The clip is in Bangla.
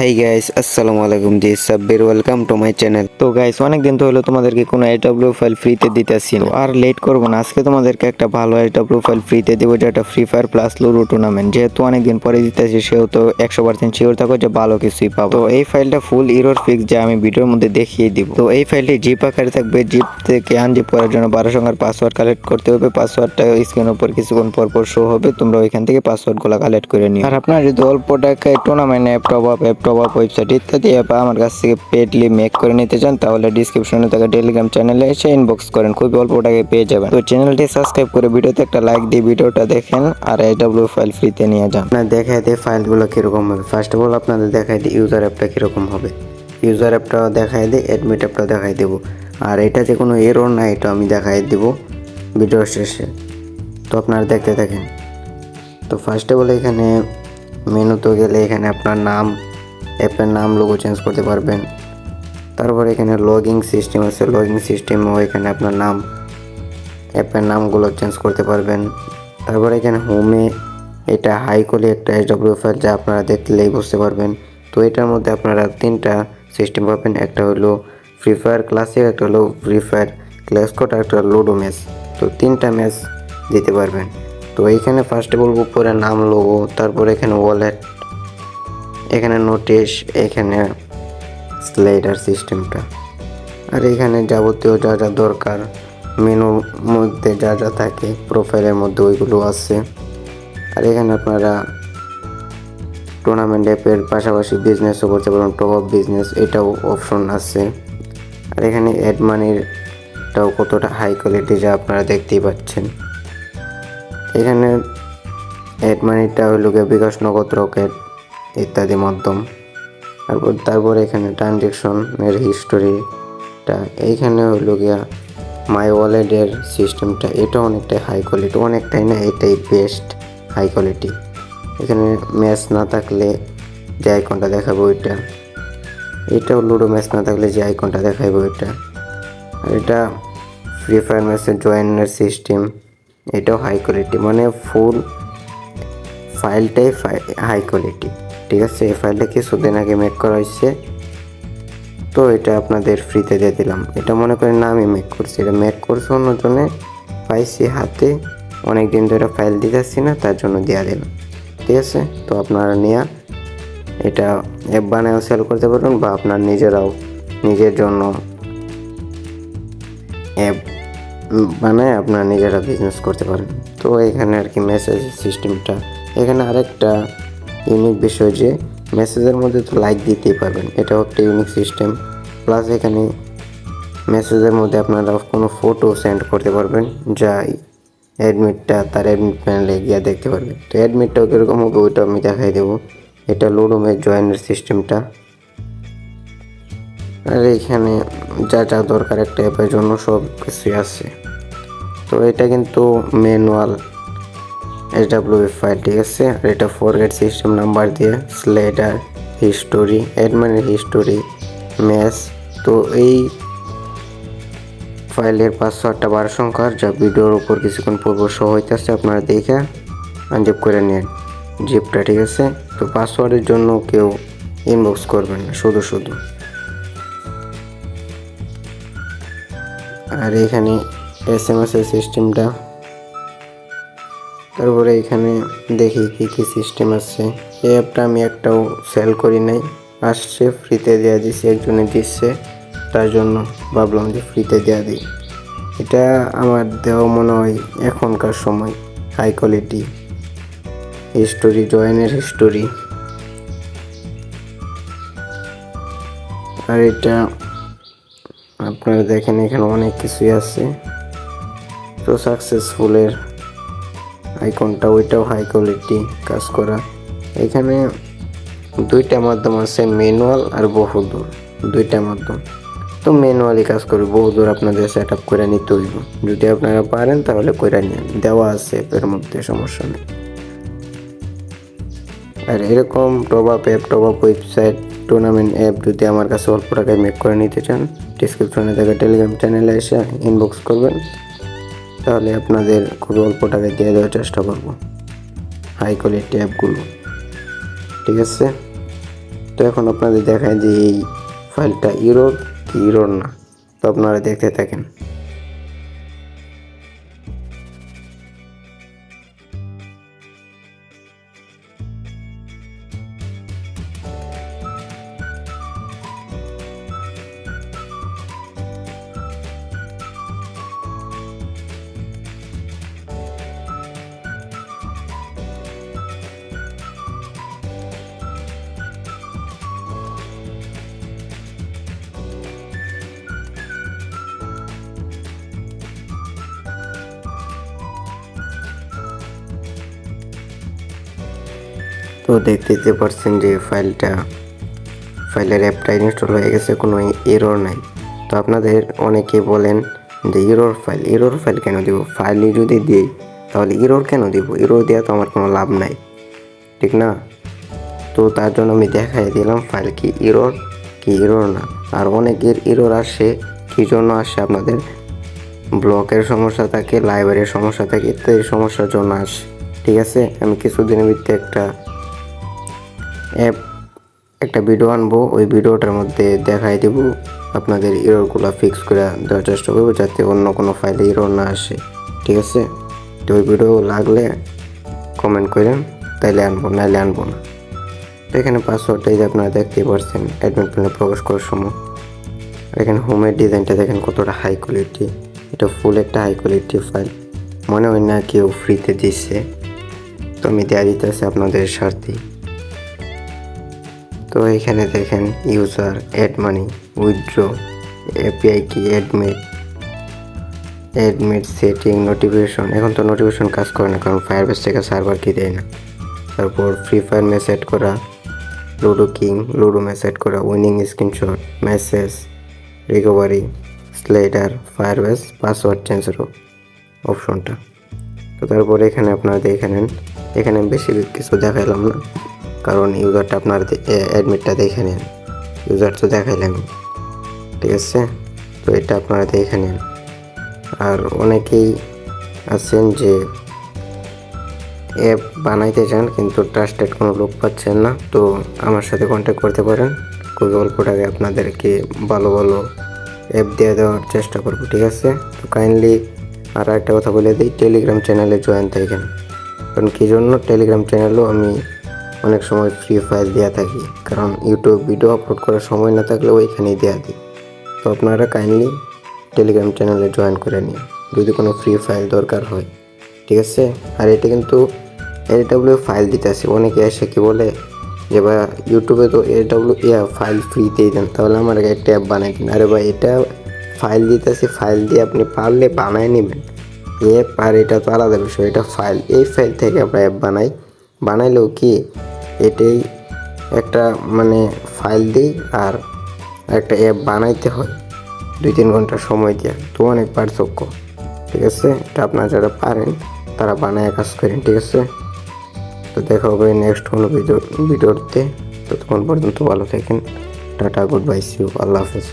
হাই গাইস, আসসালামু আলাইকুম, জি Sabbir, welcome to my channel. তো গাইস, অনেক দিন তো হলো তোমাদেরকে কোনো AW ফাইল ফ্রিতে দিতেছি না, আর লেট করবো না। আজকে তোমাদেরকে একটা ভালো AW ফাইল ফ্রিতে দেবো, যেটা free fire plus ludo tournament. যেহেতু অনেকদিন পরে দিতেছি, সেহেতু 100% শিওর থাকো যে ভালো কিছুই পাবো। তো এই ফাইলটা ফুল ইরোর ফিক্স, যা আমি ভিডিওর মধ্যে দেখিয়ে দিব। তো এই ফাইলটি জিপ আকারে থাকবে। জিপ থেকে আনজিপ করার জন্য 12 সংখ্যার পাসওয়ার্ড কালেক্ট করতে হবে। পাসওয়ার্ডটা স্ক্রিনের উপর কিছুক্ষণ পর পর শো হবে, তোমরা ওইখান থেকে পাসওয়ার্ডগুলো কালেক্ট করে নিও। আর আপনারা যদি অল্প টাকায় tournament app, top up website ইত্যাদি অ্যাপ আমার কাছ থেকে পেডলি মেক করে নিতে চান, তাহলে ডিসক্রিপশনে থাকা টেলিগ্রাম চ্যানেলে এসে ইনবক্স করেন, খুবই অল্প টাকায় পেয়ে যাবেন। তো চ্যানেলটি সাবস্ক্রাইব করে ভিডিওতে একটা লাইক দিয়ে ভিডিওটা দেখেন, আর AW ফাইল ফ্রিতে নিয়ে যান। আপনার দেখায় দিয়ে ফাইলগুলো কীরকম হবে। ফার্স্ট অফ অল আপনাদের দেখায় দিই ইউজার অ্যাপটা কীরকম হবে। ইউজার অ্যাপটা দেখায় দিই, অ্যাডমিট অ্যাপটা দেখাই দেবো। আর এটা যে কোনো এরর না, এটা আমি দেখাই দেবো ভিডিওর শেষে। তো আপনারা দেখতে থাকেন। তো ফার্স্ট অফ অল এখানে মেনুতে গেলে এখানে আপনার নাম, অ্যাপের নাম, লোগো চেঞ্জ করতে পারবেন। তারপর এখানে লগিং সিস্টেম আছে, লগিং সিস্টেমও এখানে আপনার নাম, অ্যাপের নামগুলো চেঞ্জ করতে পারবেন। তারপর এখানে হোমে এটা হাই কোয়ালিটি একটা AW ফাইল, যা আপনারা দেখলেই বুঝতে পারবেন। তো এটার মধ্যে আপনারা তিনটা সিস্টেম পাবেন। একটা হলো ফ্রি ফায়ার ক্লাসিক, একটা হলো ফ্রি ফায়ার ক্লাসকোড, আর একটা লুডো ম্যাচ। তো তিনটা ম্যাচ দিতে পারবেন। তো এইখানে ফার্স্টে বলবো উপরে নাম, লোগো, তারপর এখানে ওয়ালেট, এখানে নোটিশ, এখানে স্লাইডার সিস্টেমটা, আর এখানে যাবতীয় যা যা দরকার মেনুর মধ্যে যা যা থাকে প্রোফাইলের মধ্যে ওইগুলো আছে। আর এখানে আপনারা টুর্নামেন্ট অ্যাপের পাশাপাশি বিজনেসও করতে পারবেন, টপ আপ বিজনেস, এটাও অপশন আছে। আর এখানে অ্যাড মানিটাও কতটা হাই কোয়ালিটি, যা আপনারা দেখতেই পাচ্ছেন। এখানে অ্যাড মানিটা হইল গিয়ে বিকাশ, নগদ, রকেট ইত্যাদি মাধ্যম। তারপর এখানে ট্রানজ্যাকশনের হিস্টোরিটা, এইখানে হইল গিয়া মাই ওয়ালেটের সিস্টেমটা, এটা অনেকটাই হাই কোয়ালিটি, অনেকটাই না, এটাই বেস্ট হাই কোয়ালিটি। এখানে ম্যাচ না থাকলে যে আইকনটা দেখাবো ওইটা, এটাও লুডো ম্যাচ না থাকলে যে আইকনটা দেখাবো ওইটা। আর এটা ফ্রি ফায়ার ম্যাচের জয়েনের সিস্টেম, এটাও হাই কোয়ালিটি, মানে ফুল ফাইলটাই হাই কোয়ালিটি। ঠিক আছে, এই ফাইলটা কিছুদিন আগে মেক করা হয়েছে, তো এটা আপনাদের ফ্রিতে দিয়ে দিলাম। এটা মনে করেন না আমি মেক করছি, এটা মেক করছি অন্যজনে, পাইছি হাতে, অনেক দিন ধরে ফাইল দিতেছি না, তার জন্য দেওয়া দিলাম। ঠিক আছে, তো আপনারা নিয়ে এটা অ্যাপ বানায়ও সেল করতে পারবেন, বা আপনার নিজেরাও নিজের জন্য অ্যাপ বানায় আপনারা নিজেরা বিজনেস করতে পারেন। তো এখানে আর কি মেসেজ সিস্টেমটা, এখানে আরেকটা ইউনিক বিষয় যে মেসেজের মধ্যে তো লাইক দিতেই পারবেন, এটাও একটা ইউনিক সিস্টেম। প্লাস এখানে মেসেজের মধ্যে আপনারা কোনো ফটো সেন্ড করতে পারবেন, যা অ্যাডমিটটা তার অ্যাডমিট প্যানেলে গিয়ে দেখতে পারবেন। তো অ্যাডমিটটাও কীরকম হবে ওইটা আমি দেখাই দেবো। এটা লুডোমের জয়েনের সিস্টেমটা। আর এইখানে যা যা দরকার একটা অ্যাপের জন্য সব কিছুই আছে। তো এটা কিন্তু ম্যানুয়াল AW ফাইল, ঠিক আছে। আর এটা ফরগেট সিস্টেম নাম্বার দিয়ে স্লাইডার, হিস্টোরি, অ্যাডমিনের হিস্টোরি, ম্যাচ। তো এই ফাইলের পাসওয়ার্ডটা 12 সংখ্যার, যা ভিডিওর উপর কিছুক্ষণ পূর্ব শো হইতেছে, আপনারা দেখে আনজিপ করে নেন জিপটা। ঠিক আছে, তো পাসওয়ার্ডের জন্য কেউ ইনবক্স করবেন না, শুধু শুধু। আর এখানে SMS এর সিস্টেমটা, তারপরে এখানে দেখি কী কী সিস্টেম আছে। এই অ্যাপটা আমি একটাও সেল করি নাই, আসছে ফ্রিতে দেওয়া দিছি, একজনে দিচ্ছে, তার জন্য ভাবলাম যে ফ্রিতে দেওয়া দিই। এটা আমার দেওয়া মনে হয় এখনকার সময় হাই কোয়ালিটি। হিস্টোরি, জয়েনের হিস্টোরি, আর এটা আপনারা দেখেন এখানে অনেক কিছুই আছে। তো সাকসেসফুলের আইকনটা, ওইটাও হাই কোয়ালিটি কাজ করা। এখানে দুইটা মাধ্যম আছে, ম্যানুয়াল আর বহুদূর, দুইটা মাধ্যম। তো ম্যানুয়ালি কাজ করবে, বহুদূর আপনাদের সেট আপ করে নিতে হইব। যদি আপনারা পারেন তাহলে করে নিন, দেওয়া আছে এর মধ্যে, সমস্যা নেই। আর এরকম top up app, top up website, tournament app যদি আমার কাছে অল্প টাকায় মেক করে নিতে চান, ডিসক্রিপশনে থাকা টেলিগ্রাম চ্যানেলে এসে ইনবক্স করবেন, তাহলে আপনাদের খুব অল্প টাকায় দিয়ে দেওয়ার চেষ্টা করব হাই কোয়ালিটি অ্যাপগুলো। ঠিক আছে, তো এখন আপনাদের দেখায় যে এই ফাইলটা ইরর কি ইরর না। তো আপনারা দেখতে থাকেন। তো দেখতে পাচ্ছেন যে ফাইলের অ্যাপটা ইনস্টল হয়ে গেছে, কোনো এরর নাই। তো আপনাদের অনেকে বলেন যে এরর ফাইল কেন দিব? ফাইলই যদি দিই তাহলে এরর কেন দিব? এরর দেওয়া তো আমার কোনো লাভ নাই, ঠিক না? তো তার জন্য আমি দেখাই দিলাম ফাইল কি এরর না। আর অনেকের এরর আসে, কী জন্য আসে? আপনাদের ব্লকের সমস্যা থাকে, লাইব্রেরির সমস্যা থাকে, ইত্যাদি সমস্যার জন্য আসে, ঠিক আছে? আমি কিছুদিনের ভিতরে একটা ভিডিও আনবো, ওই ভিডিওটার মধ্যে দেখাই দেব, আপনাদের এররগুলো ফিক্স করে দেওয়ার চেষ্টা করবো যাতে অন্য কোনো ফাইলে এরর না আসে, ঠিক আছে? তো ওই ভিডিও লাগলে কমেন্ট করেন, তাইলে আনবো, নাইলে আনবো না। তো এখানে পাসওয়ার্ডটাই যে আপনারা দেখতেই পাচ্ছেন অ্যাডমিন প্যানেলে প্রবেশ করার সময়। এখানে হোমের ডিজাইনটা দেখেন কতটা হাই কোয়ালিটি। এটা ফুল একটা হাই কোয়ালিটি ফাইল, মনে হয় না কেউ ফ্রিতে দিচ্ছে। তো আমি দেওয়া দিতেছি আপনাদের স্বার্থে। তো এখানে দেখেন user, add money, withdraw, API কি, অ্যাডমিট সেটিং, নোটিফিকেশন। এখন তো নোটিফিকেশন কাজ করে না, কারণ ফায়ারবেস থেকে সার্ভার কি দেয় না। তারপর ফ্রি ফায়ার ম্যাচ সেট করা, লুডো ম্যাচ সেট করা, winning screenshot, message recovery, slider, Firebase, password চেঞ্জের অপশনটা। তো তারপরে এখানে আপনারা দেখে নেন। এখানে বেশি কিছু দেখাইলাম না, কারণ ইউজারটা আপনার অ্যাডমিটটা দেখে নেন। ইউজার তো দেখাইলাম, ঠিক আছে? তো এটা আপনারা দেখে নেন। আর অনেকেই আছেন যে অ্যাপ বানাইতে চান কিন্তু ট্রাস্টেড কোনো লোক পাচ্ছেন না, তো আমার সাথে কন্ট্যাক্ট করতে পারেন। খুবই অল্প টাকায় আপনাদেরকে ভালো অ্যাপ দিয়ে দেওয়ার চেষ্টা করবো, ঠিক আছে? তো কাইন্ডলি আর একটা কথা বলে দিই, টেলিগ্রাম চ্যানেলে জয়েন থাকেন। কারণ কী জন্য? টেলিগ্রাম চ্যানেলেও আমি অনেক সময় ফ্রি ফাইল দেওয়া থাকি, কারণ ইউটিউব ভিডিও আপলোড করার সময় না থাকলে ওইখানেই দেওয়া দিই। তো আপনারা কাইন্ডলি টেলিগ্রাম চ্যানেলে জয়েন করে নিন যদি কোনো ফ্রি ফাইল দরকার হয়, ঠিক আছে? আর এটা কিন্তু AW ফাইল দিতে আসে। অনেকে এসে কি বলে যে ভাই ইউটিউবে তো ফাইল ফ্রিতেই দেন, তাহলে আমার একটা অ্যাপ বানাই দিন। আরে ভাই, এটা ফাইল দিতেছি, ফাইল দিয়ে আপনি পারলে বানায় নেবেন অ্যাপ, আর এটা তো আলাদা বিষয়। এটা ফাইল, এই ফাইল থেকে আমরা অ্যাপ বানাইলেও কি এটাই একটা ফাইল দিই, আর একটা অ্যাপ বানাইতে হয় 2-3 ঘন্টা সময় দিয়ে। তো অনেক পার্থক্য, ঠিক আছে? এটা আপনারা যারা পারেন তারা বানায় কাজ করেন, ঠিক আছে? তো দেখা হবে নেক্সট কোনো ভিডিওতে। ততক্ষণ পর্যন্ত ভালো থাকেন। Tata, good bye, see you, আল্লাহ হাফেজ।